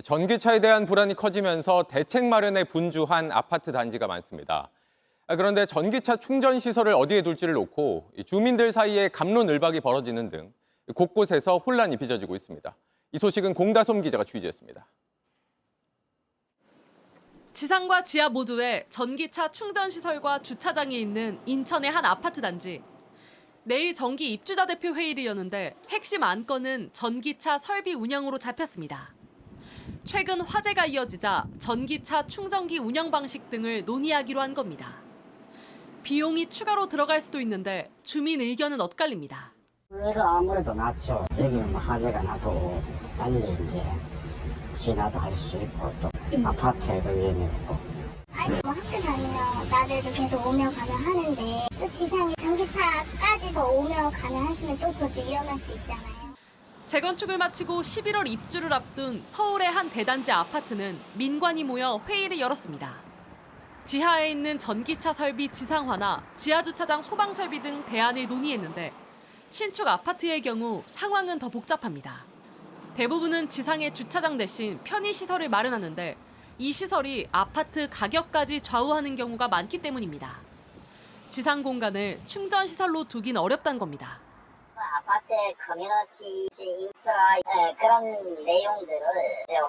전기차에 대한 불안이 커지면서 대책 마련에 분주한 아파트 단지가 많습니다. 그런데 전기차 충전 시설을 어디에 둘지를 놓고 주민들 사이에 갑론을박이 벌어지는 등 곳곳에서 혼란이 빚어지고 있습니다. 이 소식은 공다솜 기자가 취재했습니다. 지상과 지하 모두에 전기차 충전 시설과 주차장이 있는 인천의 한 아파트 단지. 내일 정기 입주자 대표 회의를 여는데 핵심 안건은 전기차 설비 운영으로 잡혔습니다. 최근 화재가 이어지자 전기차 충전기 운영 방식 등을 논의하기로 한 겁니다. 비용이 추가로 들어갈 수도 있는데 주민 의견은 엇갈립니다. 내가 아무래도 낫죠. 여기는 화재가 나도 빨리 이제 진화도 할 수 있고 또 아파트에도 위험이 없고. 아니 뭐 학교 다니면 나들도 계속 오며 가며 하는데 또 지상에 전기차까지도 오며 가며 하시면 또 그것도 위험할 수 있잖아요. 재건축을 마치고 11월 입주를 앞둔 서울의 한 대단지 아파트는 민관이 모여 회의를 열었습니다. 지하에 있는 전기차 설비 지상화나 지하 주차장 소방 설비 등 대안을 논의했는데 신축 아파트의 경우 상황은 더 복잡합니다. 대부분은 지상에 주차장 대신 편의시설을 마련하는데 이 시설이 아파트 가격까지 좌우하는 경우가 많기 때문입니다. 지상 공간을 충전시설로 두긴 어렵다는 겁니다. 아파트의 커뮤니티 인프라 그런 내용들을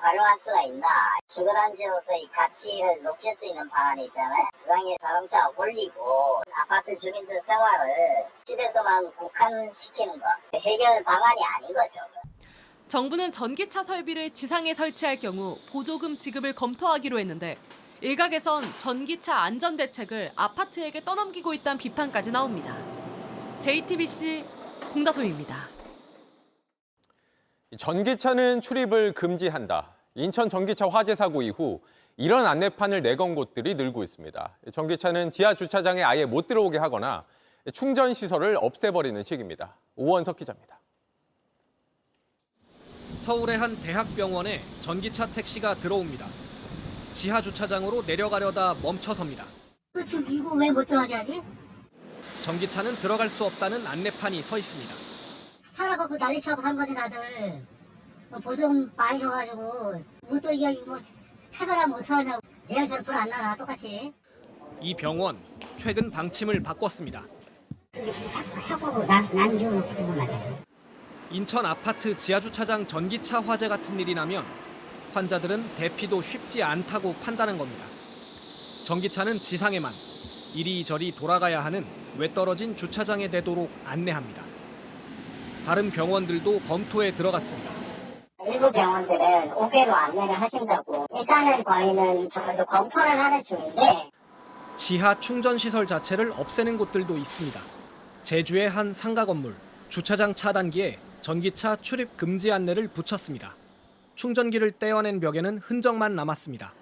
활용할 수가 있나. 주거단지로서의 가치를 높일 수 있는 방안이 있잖아요. 지상에 자동차 올리고 아파트 주민들 생활을 집에서만 국한시키는 거. 해결 방안이 아닌 거죠. 정부는 전기차 설비를 지상에 설치할 경우 보조금 지급을 검토하기로 했는데 일각에선 전기차 안전 대책을 아파트에게 떠넘기고 있다는 비판까지 나옵니다. JTBC 공다솜입니다. 전기차는 출입을 금지한다. 인천 전기차 화재 사고 이후 이런 안내판을 내건 곳들이 늘고 있습니다. 전기차는 지하 주차장에 아예 못 들어오게 하거나 충전 시설을 없애버리는 식입니다. 오원석 기자입니다. 서울의 한 대학병원에 전기차 택시가 들어옵니다. 지하 주차장으로 내려가려다 멈춰섭니다. 지금 이거 왜 못 들어가게 하지? 전기차는 들어갈 수 없다는 안내판이 서 있습니다. 살아갖고 난리쳐갖고 한 건데 다들 보조금 많이 줘가지고 못 들게 하고 뭐 차별하면 어떡하냐고. 내일처럼 불 안 나나 똑같이. 이 병원 최근 방침을 바꿨습니다. 사고 난 이유는 그대로 맞아요. 인천 아파트 지하주차장 전기차 화재 같은 일이 나면 환자들은 대피도 쉽지 않다고 판단한 겁니다. 전기차는 지상에만 이리저리 돌아가야 하는 외떨어진 주차장에 대도록 안내합니다. 다른 병원들도 검토에 들어갔습니다. 일부 병원들은 5개로 안내를 하신다고. 일단은 저희는 저희도 검토를 하는 중인데 지하 충전 시설 자체를 없애는 곳들도 있습니다. 제주의 한 상가 건물 주차장 차단기에 전기차 출입 금지 안내를 붙였습니다. 충전기를 떼어낸 벽에는 흔적만 남았습니다.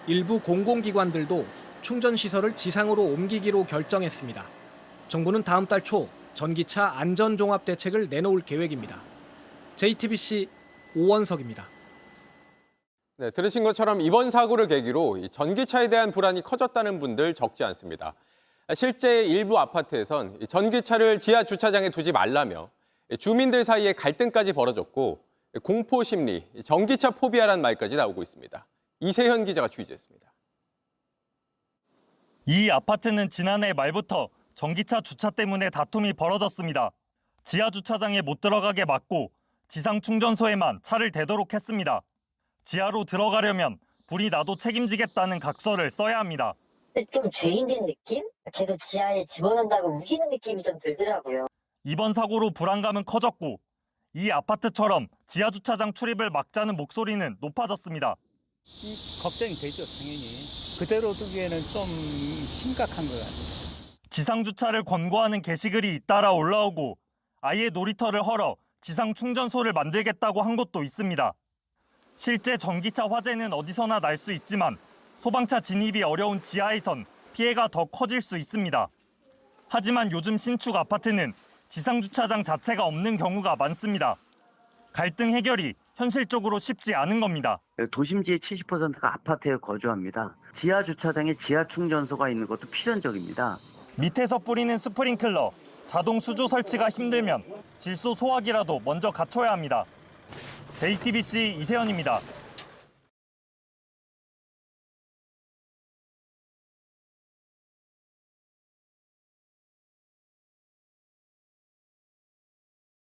일부 공공기관들도 충전 시설을 지상으로 옮기기로 결정했습니다. 정부는 다음 달 초 전기차 안전종합 대책을 내놓을 계획입니다. JTBC 오원석입니다. 네, 들으신 것처럼 이번 사고를 계기로 전기차에 대한 불안이 커졌다는 분들 적지 않습니다. 실제 일부 아파트에선 전기차를 지하 주차장에 두지 말라며 주민들 사이에 갈등까지 벌어졌고 공포 심리, 전기차 포비아라는 말까지 나오고 있습니다. 이세현 기자가 취재했습니다. 이 아파트는 지난해 말부터 전기차 주차 때문에 다툼이 벌어졌습니다. 지하 주차장에 못 들어가게 막고 지상 충전소에만 차를 대도록 했습니다. 지하로 들어가려면 불이 나도 책임지겠다는 각서를 써야 합니다. 좀 죄인된 느낌? 걔도 지하에 집어넣는다고 우기는 느낌이 좀 들더라고요. 이번 사고로 불안감은 커졌고 이 아파트처럼 지하 주차장 출입을 막자는 목소리는 높아졌습니다. 걱정이 되죠, 당연히. 그대로 두기에는 좀 심각한 것 같아요. 지상 주차를 권고하는 게시글이 잇따라 올라오고 아예 놀이터를 헐어 지상 충전소를 만들겠다고 한 곳도 있습니다. 실제 전기차 화재는 어디서나 날 수 있지만 소방차 진입이 어려운 지하에선 피해가 더 커질 수 있습니다. 하지만 요즘 신축 아파트는 지상 주차장 자체가 없는 경우가 많습니다. 갈등 해결이 현실적으로 쉽지 않은 겁니다. 도심지의 70%가 아파트에 거주합니다. 지하 주차장에 지하 충전소가 있는 것도 필연적입니다. 밑에서 뿌리는 스프링클러, 자동 수조 설치가 힘들면 질소 소화기라도 먼저 갖춰야 합니다. JTBC 이세현입니다.